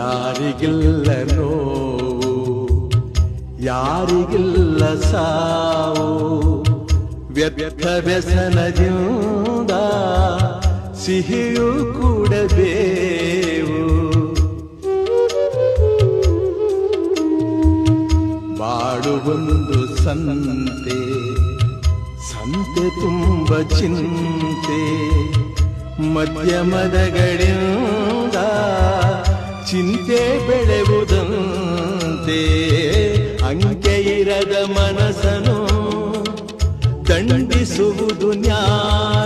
ಯಾರಿಗಿಲ್ಲ ನೋವು, ಯಾರಿಗಿಲ್ಲ ಸಾವು, ವ್ಯರ್ಥ ವ್ಯಸನದಿಂದ ಸಿಹಿಯೂ ಕೂಡಬೇವು. ಬಾಳುವೊಂದು ಸಂತೆ, ಸಂತೆ ತುಂಬ ಚಿಂತೆ, ಮಧ್ಯಮದಗಳಿಂದ ಚಿಂತೆ ಬೆಳೆಯುವುದಂತೆ. ಅಂಕೆ ಇರದ ಮನಸ್ಸನ್ನು ದಂಡಿಸುವುದು ನ್ಯಾಯ,